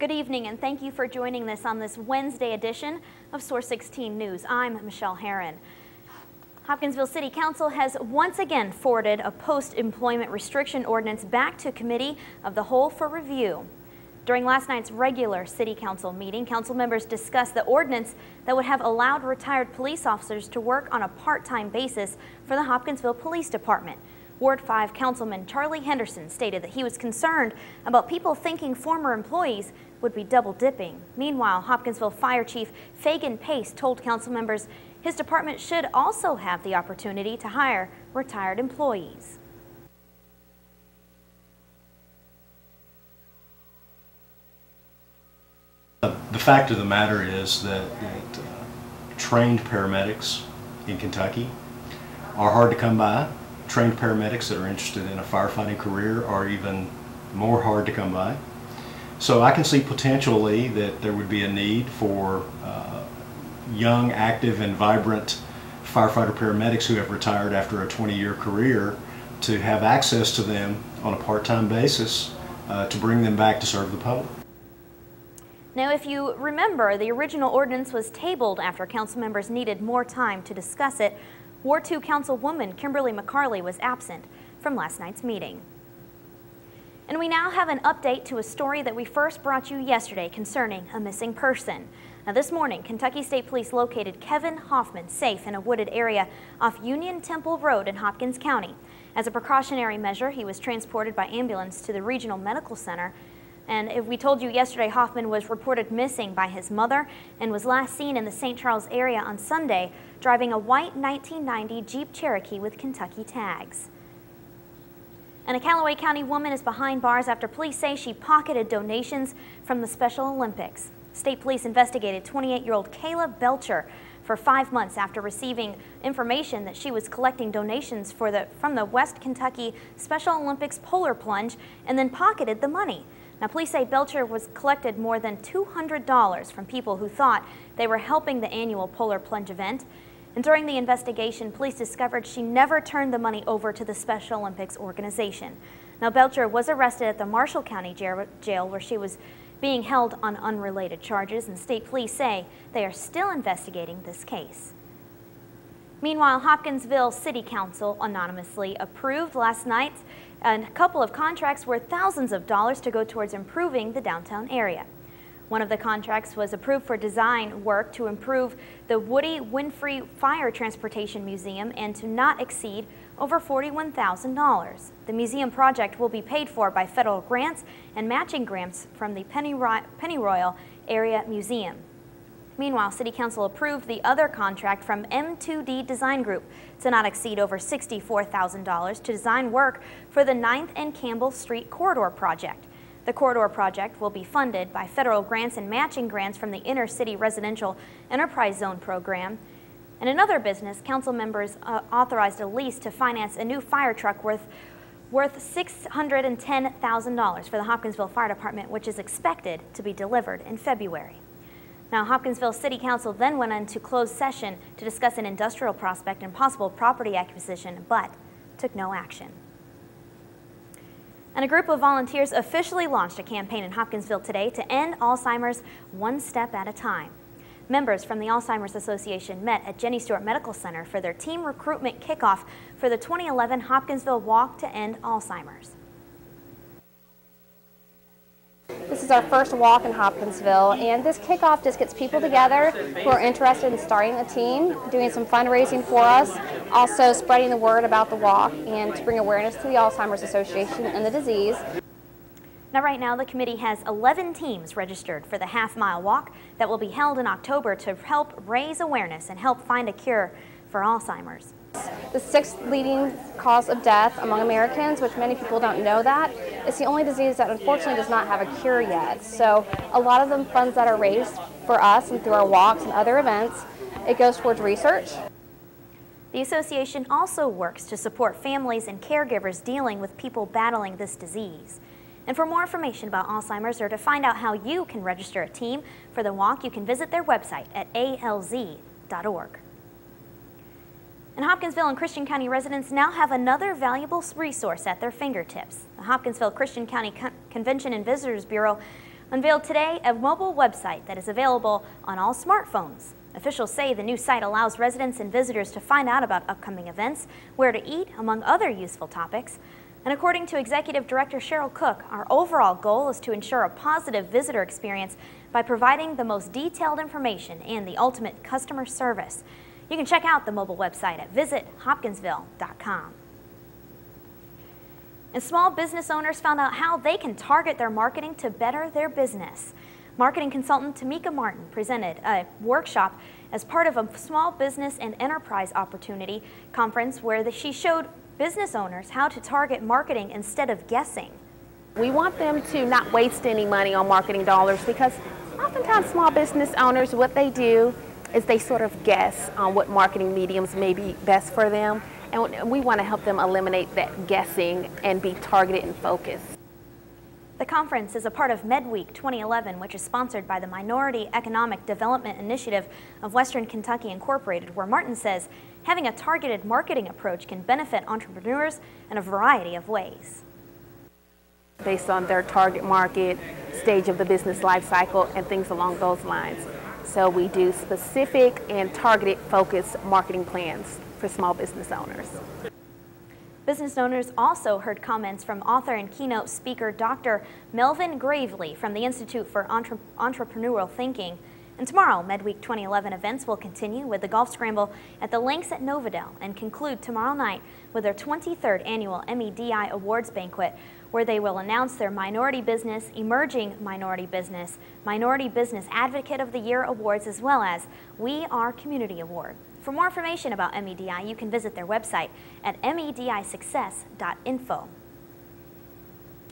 Good evening and thank you for joining us on this Wednesday edition of Source 16 News. I'm Michelle Herron. Hopkinsville City Council has once again forwarded a post-employment restriction ordinance back to Committee of the Whole for review. During last night's regular City Council meeting, council members discussed the ordinance that would have allowed retired police officers to work on a part-time basis for the Hopkinsville Police Department. Ward 5 Councilman Charlie Henderson stated that he was concerned about people thinking former employees would be double dipping. Meanwhile, Hopkinsville Fire Chief Fagan Pace told council members his department should also have the opportunity to hire retired employees. The fact of the matter is that trained paramedics in Kentucky are hard to come by. Trained paramedics that are interested in a firefighting career are even more hard to come by. So I can see potentially that there would be a need for young, active, and vibrant firefighter paramedics who have retired after a 20-year career to have access to them on a part-time basis to bring them back to serve the public. Now, if you remember, the original ordinance was tabled after council members needed more time to discuss it. Ward 2 Councilwoman Kimberly McCarley was absent from last night's meeting. And we now have an update to a story that we first brought you yesterday concerning a missing person. Now, this morning, Kentucky State Police located Kevin Hoffman safe in a wooded area off Union Temple Road in Hopkins County. As a precautionary measure, he was transported by ambulance to the Regional Medical Center. And if we told you yesterday, Hoffman was reported missing by his mother and was last seen in the St. Charles area on Sunday, driving a white 1990 Jeep Cherokee with Kentucky tags. And a Callaway County woman is behind bars after police say she pocketed donations from the Special Olympics. State police investigated 28-year-old Kayla Belcher for 5 months after receiving information that she was collecting donations from the West Kentucky Special Olympics polar plunge and then pocketed the money. Now, police say Belcher was collected more than $200 from people who thought they were helping the annual polar plunge event. And during the investigation, police discovered she never turned the money over to the Special Olympics organization. Now, Belcher was arrested at the Marshall County Jail where she was being held on unrelated charges, and state police say they are still investigating this case. Meanwhile, Hopkinsville City Council anonymously approved last night a couple of contracts worth thousands of dollars to go towards improving the downtown area. One of the contracts was approved for design work to improve the Woody Winfrey Fire Transportation Museum and to not exceed over $41,000. The museum project will be paid for by federal grants and matching grants from the Pennyroyal Area Museum. Meanwhile, City Council approved the other contract from M2D Design Group to not exceed over $64,000 to design work for the 9th and Campbell Street Corridor project. The corridor project will be funded by federal grants and matching grants from the Inner City Residential Enterprise Zone program. And in other business, council members authorized a lease to finance a new fire truck worth $610,000 for the Hopkinsville Fire Department, which is expected to be delivered in February. Now, Hopkinsville City Council then went into closed session to discuss an industrial prospect and possible property acquisition, but took no action. And a group of volunteers officially launched a campaign in Hopkinsville today to end Alzheimer's one step at a time. Members from the Alzheimer's Association met at Jenny Stewart Medical Center for their team recruitment kickoff for the 2011 Hopkinsville Walk to End Alzheimer's. This is our first walk in Hopkinsville, and this kickoff just gets people together who are interested in starting a team, doing some fundraising for us, also spreading the word about the walk and to bring awareness to the Alzheimer's Association and the disease. Now, right now, the committee has 11 teams registered for the half-mile walk that will be held in October to help raise awareness and help find a cure for Alzheimer's. The 6th leading cause of death among Americans, which many people don't know that, it's the only disease that unfortunately does not have a cure yet. So a lot of the funds that are raised for us and through our walks and other events, it goes towards research. The association also works to support families and caregivers dealing with people battling this disease. And for more information about Alzheimer's or to find out how you can register a team for the walk, you can visit their website at alz.org. And Hopkinsville and Christian County residents now have another valuable resource at their fingertips. The Hopkinsville Christian County Convention and Visitors Bureau unveiled today a mobile website that is available on all smartphones. Officials say the new site allows residents and visitors to find out about upcoming events, where to eat, among other useful topics. And according to Executive Director Cheryl Cook, our overall goal is to ensure a positive visitor experience by providing the most detailed information and the ultimate customer service. You can check out the mobile website at visithopkinsville.com. And small business owners found out how they can target their marketing to better their business. Marketing consultant Tamika Martin presented a workshop as part of a small business and enterprise opportunity conference where she showed business owners how to target marketing instead of guessing. We want them to not waste any money on marketing dollars, because oftentimes small business owners, what they do is they sort of guess on what marketing mediums may be best for them, and we want to help them eliminate that guessing and be targeted and focused. The conference is a part of MedWeek 2011, which is sponsored by the Minority Economic Development Initiative of Western Kentucky Incorporated, where Martin says having a targeted marketing approach can benefit entrepreneurs in a variety of ways. Based on their target market, stage of the business life cycle, and things along those lines. So we do specific and targeted focused marketing plans for small business owners. Business owners also heard comments from author and keynote speaker Dr. Melvin Gravely from the Institute for Entrepreneurial Thinking. And tomorrow, MedWeek 2011 events will continue with the Golf Scramble at the Links at Novedell and conclude tomorrow night with their 23rd annual MEDI Awards Banquet, where they will announce their Minority Business, Emerging Minority Business Advocate of the Year Awards, as well as We Are Community Award. For more information about MEDI, you can visit their website at medisuccess.info.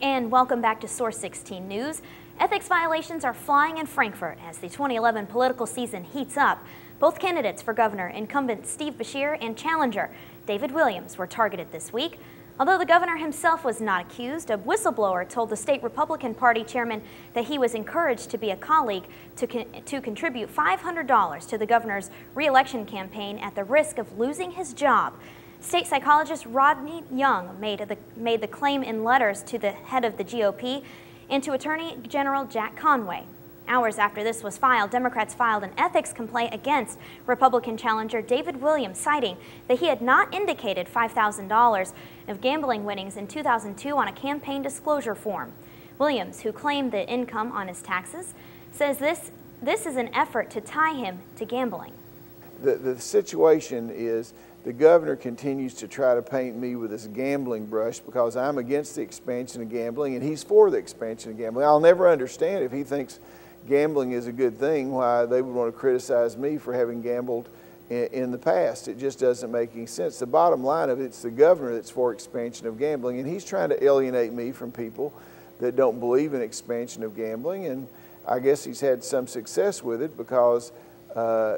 And welcome back to Source 16 News. Ethics violations are flying in Frankfort as the 2011 political season heats up. Both candidates for governor, incumbent Steve Beshear and challenger David Williams, were targeted this week. Although the governor himself was not accused, a whistleblower told the state Republican Party chairman that he was encouraged to be a colleague to contribute $500 to the governor's re-election campaign at the risk of losing his job. State psychologist Rodney Young made the claim in letters to the head of the GOP and to Attorney General Jack Conway. Hours after this was filed, Democrats filed an ethics complaint against Republican challenger David Williams, citing that he had not indicated $5,000 of gambling winnings in 2002 on a campaign disclosure form. Williams, who claimed the income on his taxes, says this is an effort to tie him to gambling. The situation is the governor continues to try to paint me with this gambling brush because I'm against the expansion of gambling and he's for the expansion of gambling. I'll never understand if he thinks gambling is a good thing, why they would want to criticize me for having gambled in the past. It just doesn't make any sense. The bottom line of it's the governor that's for expansion of gambling, and he's trying to alienate me from people that don't believe in expansion of gambling, and I guess he's had some success with it because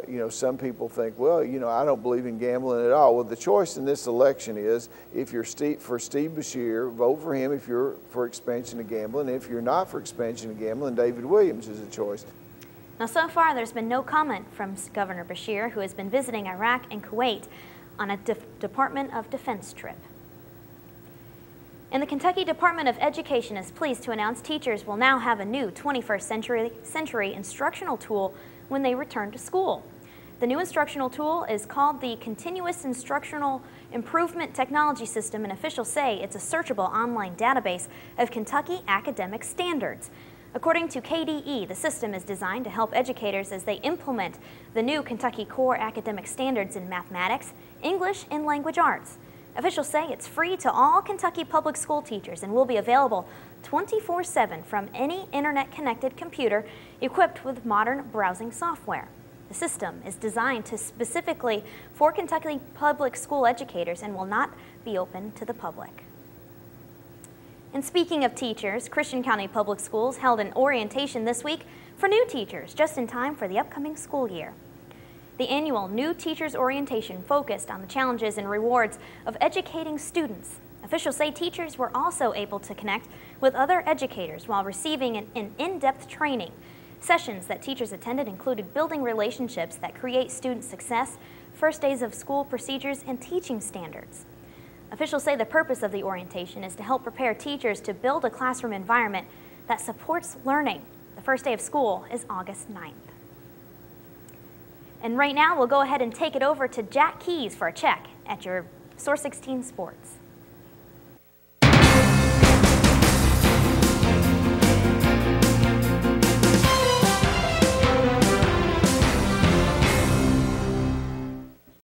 you know, some people think, well, you know, I don't believe in gambling at all. Well, the choice in this election is if you're for Steve Beshear, vote for him if you're for expansion of gambling. If you're not for expansion of gambling, David Williams is a choice. Now, so far, there's been no comment from Governor Beshear, who has been visiting Iraq and Kuwait on a Department of Defense trip. And the Kentucky Department of Education is pleased to announce teachers will now have a new 21st century instructional tool when they return to school. The new instructional tool is called the Continuous Instructional Improvement Technology System, and officials say it's a searchable online database of Kentucky academic standards. According to KDE, the system is designed to help educators as they implement the new Kentucky core academic standards in mathematics, English, and language arts. Officials say it's free to all Kentucky public school teachers and will be available 24/7 from any internet-connected computer equipped with modern browsing software. The system is designed specifically for Kentucky public school educators and will not be open to the public. And speaking of teachers, Christian County Public Schools held an orientation this week for new teachers just in time for the upcoming school year. The annual New Teachers Orientation focused on the challenges and rewards of educating students. Officials say teachers were also able to connect with other educators while receiving an in-depth training. Sessions that teachers attended included building relationships that create student success, first days of school procedures, and teaching standards. Officials say the purpose of the orientation is to help prepare teachers to build a classroom environment that supports learning. The first day of school is August 9th. And right now, we'll go ahead and take it over to Jack Keys for a check at your Source 16 Sports.